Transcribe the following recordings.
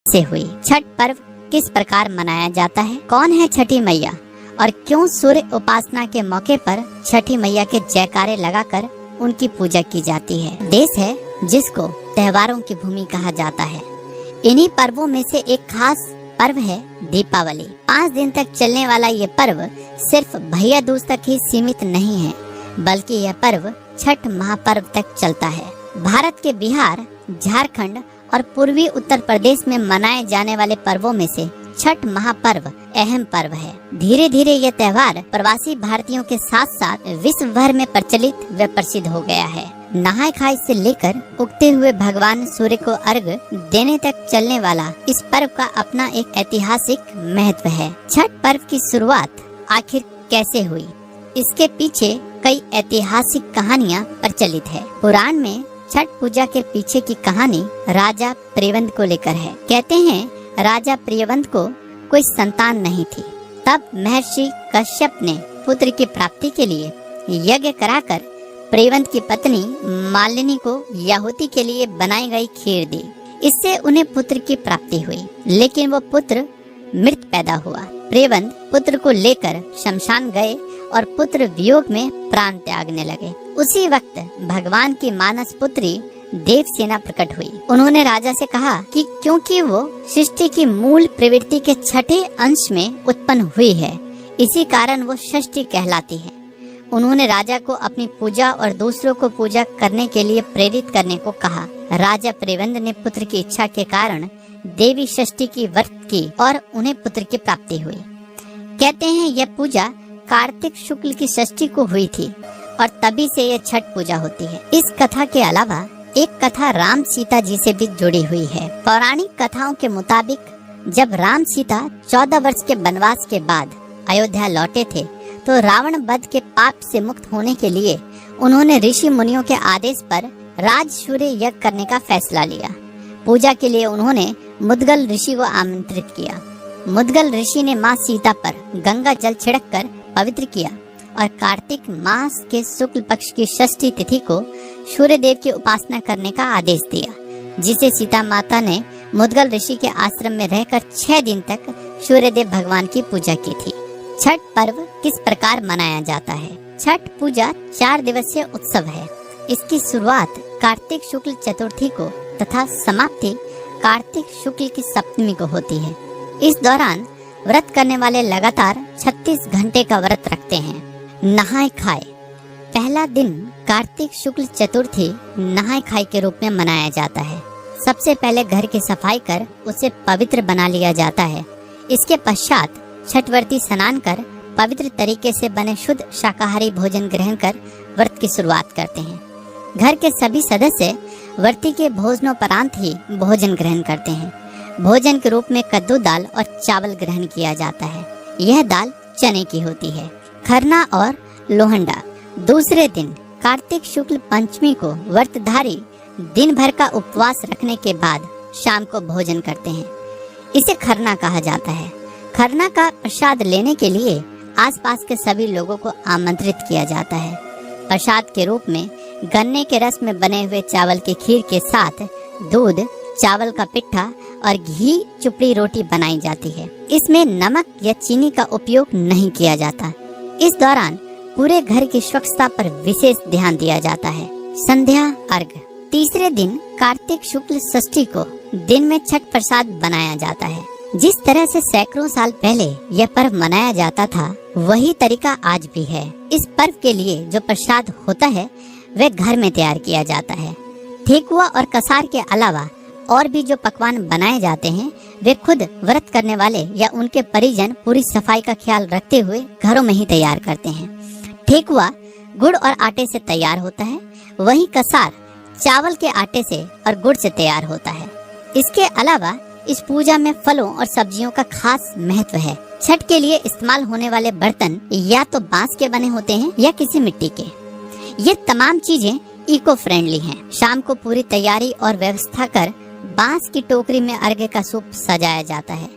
से हुई। छठ पर्व किस प्रकार मनाया जाता है, कौन है छठी मैया और क्यों सूर्य उपासना के मौके पर छठी मैया के जयकारे लगाकर उनकी पूजा की जाती है। देश है जिसको त्योहारों की भूमि कहा जाता है। इन्हीं पर्वों में से एक खास पर्व है दीपावली। 5 दिन तक चलने वाला ये पर्व सिर्फ भैया दूज तक ही सीमित नहीं है, बल्कि यह पर्व छठ महापर्व तक चलता है। भारत के बिहार, झारखंड और पूर्वी उत्तर प्रदेश में मनाए जाने वाले पर्वों में से छठ महापर्व अहम पर्व है। धीरे धीरे यह त्योहार प्रवासी भारतीयों के साथ साथ विश्व भर में प्रचलित व प्रसिद्ध हो गया है। नहाय खाय से लेकर उगते हुए भगवान सूर्य को अर्घ देने तक चलने वाला इस पर्व का अपना एक ऐतिहासिक महत्व है। छठ पर्व की शुरुआत आखिर कैसे हुई, इसके पीछे कई ऐतिहासिक कहानियाँ प्रचलित है। पुराण में छठ पूजा के पीछे की कहानी राजा प्रियव्रत को लेकर है। कहते हैं राजा प्रियव्रत को कोई संतान नहीं थी। तब महर्षि कश्यप ने पुत्र की प्राप्ति के लिए यज्ञ कराकर प्रियव्रत की पत्नी मालिनी को याहुति के लिए बनाई गई खीर दी। इससे उन्हें पुत्र की प्राप्ति हुई, लेकिन वो पुत्र मृत पैदा हुआ। प्रियव्रत पुत्र को लेकर शमशान गए और पुत्र वियोग में प्राण त्यागने लगे। उसी वक्त भगवान की मानस पुत्री देवसेना प्रकट हुई। उन्होंने राजा से कहा कि क्योंकि वो सृष्टि की मूल प्रवृत्ति के छठे अंश में उत्पन्न हुई है, इसी कारण वो षष्ठी कहलाती है। उन्होंने राजा को अपनी पूजा और दूसरों को पूजा करने के लिए प्रेरित करने को कहा। राजा प्रियव्रत ने पुत्र की इच्छा के कारण देवी षष्ठी की व्रत की और उन्हें पुत्र की प्राप्ति हुई। कहते हैं यह पूजा कार्तिक शुक्ल की षष्ठी को हुई थी और तभी से यह छठ पूजा होती है। इस कथा के अलावा एक कथा राम सीता जी से भी जुड़ी हुई है। पौराणिक कथाओं के मुताबिक जब राम सीता 14 वर्ष के वनवास के बाद अयोध्या लौटे थे, तो रावण वध के पाप से मुक्त होने के लिए उन्होंने ऋषि मुनियों के आदेश पर राजसूय यज्ञ करने का फैसला लिया। पूजा के लिए उन्होंने मुद्गल ऋषि को आमंत्रित किया। मुद्गल ऋषि ने माँ सीता पर गंगा जल छिड़ककर पवित्र किया और कार्तिक मास के शुक्ल पक्ष की षष्ठी तिथि को सूर्य देव की उपासना करने का आदेश दिया, जिसे सीता माता ने मुद्गल ऋषि के आश्रम में रहकर 6 दिन तक सूर्य देव भगवान की पूजा की थी। छठ पर्व किस प्रकार मनाया जाता है? छठ पूजा 4 दिवसीय उत्सव है। इसकी शुरुआत कार्तिक शुक्ल चतुर्थी को तथा समाप्ति कार्तिक शुक्ल की सप्तमी को होती है। इस दौरान व्रत करने वाले लगातार 36 घंटे का व्रत रखते हैं। नहाय खाय। पहला दिन कार्तिक शुक्ल चतुर्थी नहाय खाय के रूप में मनाया जाता है। सबसे पहले घर की सफाई कर उसे पवित्र बना लिया जाता है। इसके पश्चात छठवर्ती स्नान कर पवित्र तरीके से बने शुद्ध शाकाहारी भोजन ग्रहण कर व्रत की शुरुआत करते हैं। घर के सभी सदस्य व्रती के भोजनोपरांत ही भोजन ग्रहण करते हैं। भोजन के रूप में कद्दू दाल और चावल ग्रहण किया जाता है। यह दाल चने की होती है। खरना और लोहंडा। दूसरे दिन कार्तिक शुक्ल पंचमी को व्रतधारी दिन भर का उपवास रखने के बाद शाम को भोजन करते हैं। इसे खरना कहा जाता है। खरना का प्रसाद लेने के लिए आसपास के सभी लोगों को आमंत्रित किया जाता है। प्रसाद के रूप में गन्ने के रस में बने हुए चावल की खीर के साथ दूध, चावल का पिट्ठा और घी चुपड़ी रोटी बनाई जाती है। इसमें नमक या चीनी का उपयोग नहीं किया जाता। इस दौरान पूरे घर की स्वच्छता पर विशेष ध्यान दिया जाता है। संध्या अर्घ। तीसरे दिन कार्तिक शुक्ल षष्ठी को दिन में छठ प्रसाद बनाया जाता है। जिस तरह से सैकड़ों साल पहले यह पर्व मनाया जाता था, वही तरीका आज भी है। इस पर्व के लिए जो प्रसाद होता है वह घर में तैयार किया जाता है। ठेकुआ और कसार के अलावा और भी जो पकवान बनाए जाते हैं वे खुद व्रत करने वाले या उनके परिजन पूरी सफाई का ख्याल रखते हुए घरों में ही तैयार करते हैं। ठेकुआ गुड़ और आटे से तैयार होता है, वहीं कसार चावल के आटे से और गुड़ से तैयार होता है। इसके अलावा इस पूजा में फलों और सब्जियों का खास महत्व है। छठ के लिए इस्तेमाल होने वाले बर्तन या तो बांस के बने होते हैं या किसी मिट्टी के। ये तमाम चीजें इको फ्रेंडली हैं। शाम को पूरी तैयारी और व्यवस्था कर बांस की टोकरी में अर्घ्य का सूप सजाया जाता है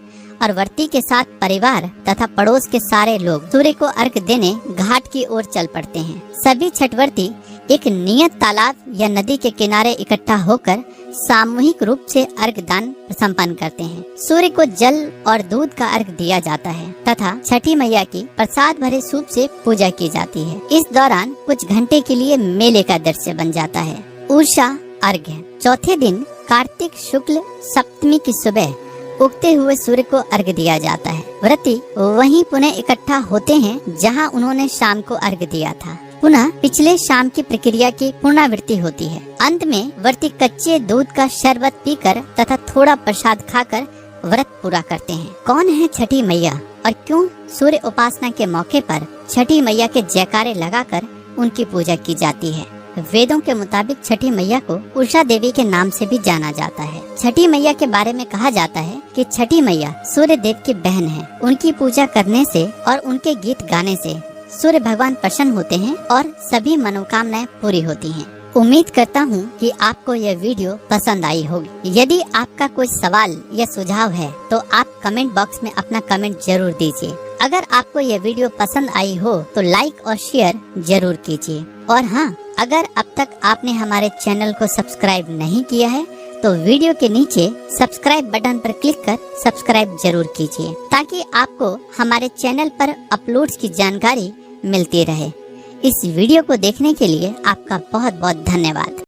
और व्रती के साथ परिवार तथा पड़ोस के सारे लोग सूर्य को अर्घ्य देने घाट की ओर चल पड़ते हैं। सभी छठवर्ती एक नियत तालाब या नदी के किनारे इकट्ठा होकर सामूहिक रूप से अर्घ दान संपन्न करते हैं। सूर्य को जल और दूध का अर्घ दिया जाता है तथा छठी मैया की प्रसाद भरे सूप से पूजा की जाती है। इस दौरान कुछ घंटे के लिए मेले का दृश्य बन जाता है। उषा अर्घ्य। चौथे दिन कार्तिक शुक्ल सप्तमी की सुबह उगते हुए सूर्य को अर्घ दिया जाता है। व्रती वहीं पुनः इकट्ठा होते हैं जहां उन्होंने शाम को अर्घ दिया था। पुनः पिछले शाम की प्रक्रिया की पुनरावृत्ति होती है। अंत में व्रती कच्चे दूध का शरबत पीकर तथा थोड़ा प्रसाद खाकर व्रत पूरा करते हैं। कौन है छठी मैया और क्यों सूर्य उपासना के मौके पर छठी मैया के जयकारे लगाकर उनकी पूजा की जाती है? वेदों के मुताबिक छठी मैया को उषा देवी के नाम से भी जाना जाता है। छठी मैया के बारे में कहा जाता है कि छठी मैया सूर्य देव की बहन है। उनकी पूजा करने से और उनके गीत गाने से सूर्य भगवान प्रसन्न होते हैं और सभी मनोकामनाएं पूरी होती हैं। उम्मीद करता हूँ कि आपको यह वीडियो पसंद आई होगी। यदि आपका कोई सवाल या सुझाव है तो आप कमेंट बॉक्स में अपना कमेंट जरूर दीजिए। अगर आपको यह वीडियो पसंद आई हो तो लाइक और शेयर जरूर कीजिए। और हाँ, अगर अब तक आपने हमारे चैनल को सब्सक्राइब नहीं किया है तो वीडियो के नीचे सब्सक्राइब बटन पर क्लिक कर सब्सक्राइब जरूर कीजिए ताकि आपको हमारे चैनल पर अपलोड्स की जानकारी मिलती रहे। इस वीडियो को देखने के लिए आपका बहुत बहुत धन्यवाद।